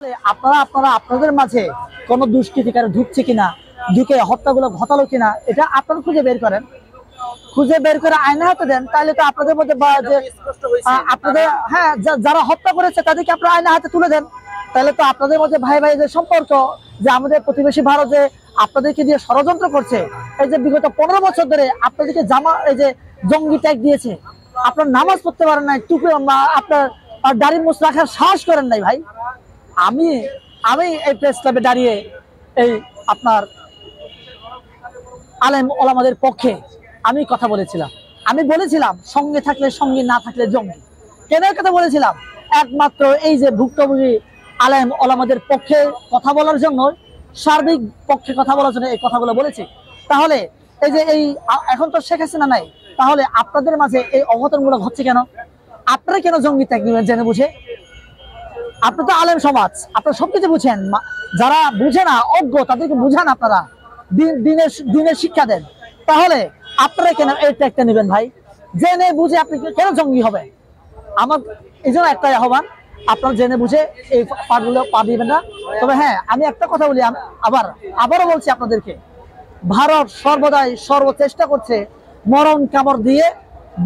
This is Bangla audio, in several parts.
আপনারা আপনারা আপনাদের মাঝে কোন দুষ্কৃতিকারী ঢুকছে কিনা, ঢুকে হত্যাগুলো ঘটালো কিনা, এটা আপনারা খুঁজে বের করেন। খুঁজে বের করে আইনের হাতে দেন, তাহলে তো আপনাদের মধ্যে আপনাদের যারা হত্যা করেছে তাদেরকে আপনারা আইনের হাতে তুলে দেন। তাহলে তো আপনাদের মধ্যে ভাই ভাই যে সম্পর্ক, যে আমাদের প্রতিবেশী ভারত যে আপনাদেরকে দিয়ে ষড়যন্ত্র করছে, এই যে বিগত 15 বছর ধরে আপনাদেরকে এই যে জঙ্গি ট্যাগ দিয়েছে, আপনার নামাজ পড়তে পারেন নাই, টুপি আপনার দাড়ি মুছ রাখার সাহস করেন নাই ভাই। আমি আমি এই প্রেস ক্লাবে দাঁড়িয়ে এই আপনার আলেম ওলামাদের পক্ষে আমি কথা বলেছিলাম। আমি বলেছিলাম সঙ্গে থাকলে সঙ্গী, না থাকলে জঙ্গি। কেন কথা বলেছিলাম? একমাত্র এই যে ভুক্তভোগী আলেম ওলামাদের পক্ষে কথা বলার জন্য, সার্বিক পক্ষে কথা বলার জন্য এই কথাগুলো বলেছি। তাহলে এই যে এখন তো শেখ হাসিনা নাই, তাহলে আপনাদের মাঝে এই অঘটনগুলো ঘটছে কেন? আপনারা কেন জঙ্গি ত্যাগ নেবেন জেনে বুঝে? আপনি তো আলেম সমাজ, আপনারা সবকিছু বুঝেন। যারা বুঝে না, অজ্ঞ, তাদেরকে বুঝান, আপনারা দিনের শিক্ষা দেন। তাহলে আপনারা কেন এই ট্যাগটা নেবেন ভাই? জেনে বুঝে আপনি কেন জঙ্গি হবে? আমার এই জন্য একটাই আহ্বান, আপনারা জেনে বুঝে এই পাঠগুলো পা দিবেন না। তবে হ্যাঁ, আমি একটা কথা বলি, আবারও বলছি আপনাদেরকে, ভারত সর্বদাই সর্বচেষ্টা করছে মরণ কামড় দিয়ে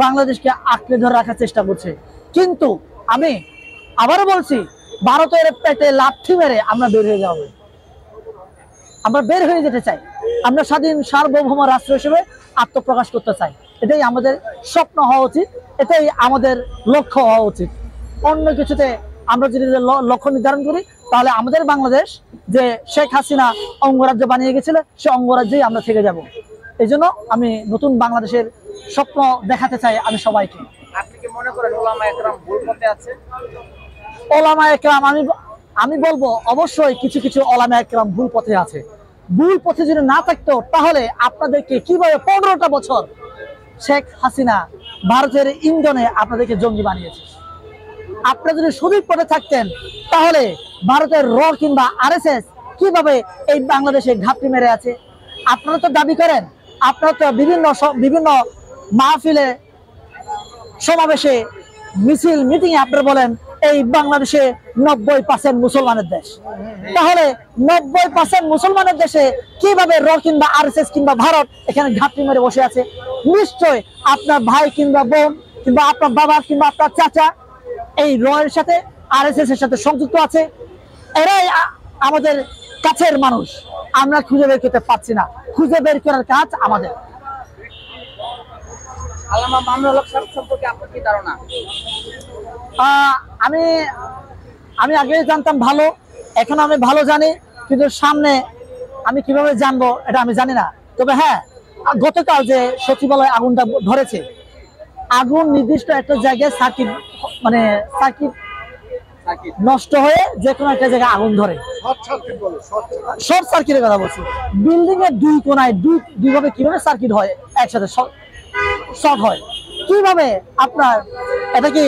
বাংলাদেশকে আঁকড়ে ধরে রাখার চেষ্টা করছে। কিন্তু আমি আবারও বলছি, ভারতের পেটে লাথি মেরে আমরা বের হয়ে যাবো। আমরা বের হয়ে যেতে চাই। আমরা স্বাধীন সার্বভৌম রাষ্ট্র হিসেবে আত্মপ্রকাশ করতে চাই। এটাই আমাদের স্বপ্ন হওয়া উচিত, এটাই আমাদের লক্ষ্য হওয়া উচিত। অন্য কিছুতে আমরা যদি লক্ষ্য নির্ধারণ করি, তাহলে আমাদের বাংলাদেশ যে শেখ হাসিনা অঙ্গরাজ্য বানিয়ে গেছিল, সে অঙ্গরাজ্যেই আমরা থেকে যাব। এই জন্য আমি নতুন বাংলাদেশের স্বপ্ন দেখাতে চাই আমি সবাইকে। আপনি কি মনে করেন ওলামা একরাম ভুল পথে আছে? ওলামা একরাম আমি বলবো অবশ্যই কিছু কিছু ওলামা একরাম ভুল পথে আছে। ভুল পথে যদি না থাকতো, তাহলে আপনাদেরকে কিভাবে 15টা বছর শেখ হাসিনা ভারতের ইন্ধনে আপনাদেরকে জঙ্গি বানিয়েছে? আপনারা যদি সঠিক পথে থাকতেন, তাহলে ভারতের র কিংবা RSS কিভাবে এই বাংলাদেশে ঘাপটি মেরে আছে? আপনারা তো দাবি করেন, আপনারা তো বিভিন্ন মাহফিলে, সমাবেশে, মিছিল, মিটিং এ আপনারা বলেন এই বাংলাদেশে 90% মুসলমানের দেশ। তাহলে 90% মুসলমানের দেশে কিভাবে র কিংবা RSS কিংবা ভারত এখানে ঘাপটি মেরে বসে আছে? নিশ্চয় আপনার ভাই কিংবা বোন কিংবা আপনার বাবা কিংবা আপনার চাচা এই র এর সাথে, RSS এর সাথে সংযুক্ত আছে। এরাই আমাদের কাছের মানুষ। আমরা খুঁজে বের করতে পারছি না। খুঁজে বের করার কাজ আমাদের। আল্লামা মামুনুল হক সাহেব সম্পর্কে আপনার কি ধারণা? আমি আগে জানতাম ভালো, এখন আমি ভালো জানি, কিন্তু সামনে আমি কিভাবে জানবো এটা আমি জানি না। তবে হ্যাঁ, গতকাল যে সচিবালয় আগুনটা ধরেছে, আগুন নির্দিষ্ট একটা জায়গায় সার্কিট নষ্ট হয়ে যে কোনো একটা জায়গায় আগুন ধরে, শর্ট সার্কিটের কথা বলছি। বিল্ডিং এর দুই কোনায় দুইভাবে কিভাবে সার্কিট হয়, একসাথে শর্ট হয় কিভাবে? এটা কি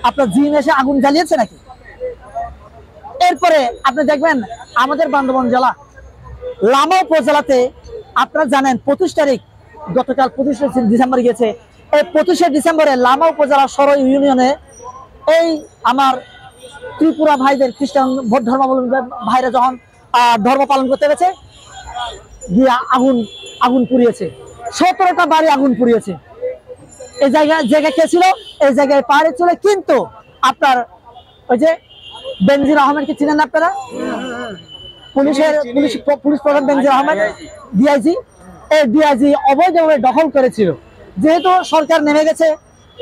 আপনার জিন এসে আগুন জ্বালিয়েছে নাকি? এরপরে আপনি দেখবেন আমাদের বান্দরবান জেলা লামা উপজেলাতে, আপনারা জানেন 25 তারিখ, গতকাল 25 ডিসেম্বর গেছে, এই 25 ডিসেম্বরে লামা উপজেলা সরই ইউনিয়নে এই আমার ত্রিপুরা ভাইদের, খ্রিস্টান ধর্মাবলম্বী ভাইরা যখন ধর্ম পালন করতে গেছে, গিয়ে আগুন পুড়িয়েছে। 17টা বাড়ি আগুন পুড়িয়েছে। এই জায়গা কে ছিল? এই জায়গায় পাহাড়ে ছিল। কিন্তু আপনার ওই যে বেনজির আহমেদকে চিনেন না আপনারা? পুলিশ প্রধান বেনজির আহমেদ, ডিআইজি, এই ডিআইজি অবৈধভাবে দখল করেছিল। যেহেতু সরকার নেমে গেছে,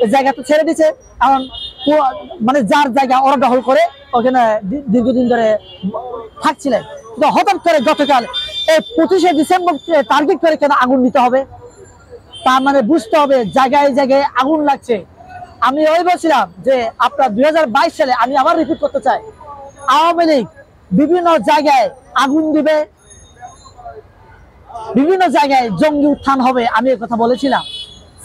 এই জায়গা তো ছেড়ে দিছে, কারণ মানে যার জায়গা ওরা দখল করে ওখানে দীর্ঘদিন ধরে থাকছিলেন। কিন্তু হঠাৎ করে গতকাল এই 25 ডিসেম্বর টার্গেট করে কেন আগুন দিতে হবে? তার মানে বুঝতে হবে জায়গায় জায়গায় আগুন লাগছে। আমি ওই বলছিলাম যে আপনার 2022 সালে, আমি আবার রিপিট করতে চাই, আওয়ামী লীগ বিভিন্ন জায়গায় আগুন দিবে, বিভিন্ন জায়গায় জঙ্গি উত্থান হবে, আমি এই কথা বলেছিলাম।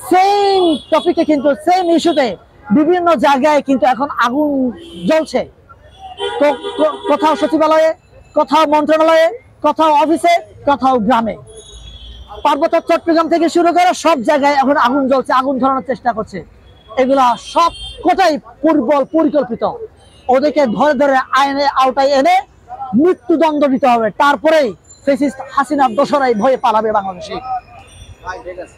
সেম টপিকে কিন্তু সেম ইস্যুতে বিভিন্ন জায়গায় কিন্তু এখন আগুন জ্বলছে। তো কোথাও সচিবালয়ে, কোথাও মন্ত্রণালয়ে, কোথাও অফিসে, কোথাও গ্রামে, পার্বত্য চট্টগ্রাম থেকে শুরু করে সব জায়গায় এখন আগুন জ্বলছে, আগুন ধরানোর চেষ্টা করছে। এগুলা সব কোটাই পরিকল্পিত। ওদেরকে ধরে ধরে আইনের আওতায় এনে মৃত্যুদণ্ড দিতে হবে, তারপরেই ফ্যাসিস্ট হাসিনার দোসরাই ভয়ে পালাবে বাংলাদেশে। ঠিক আছে।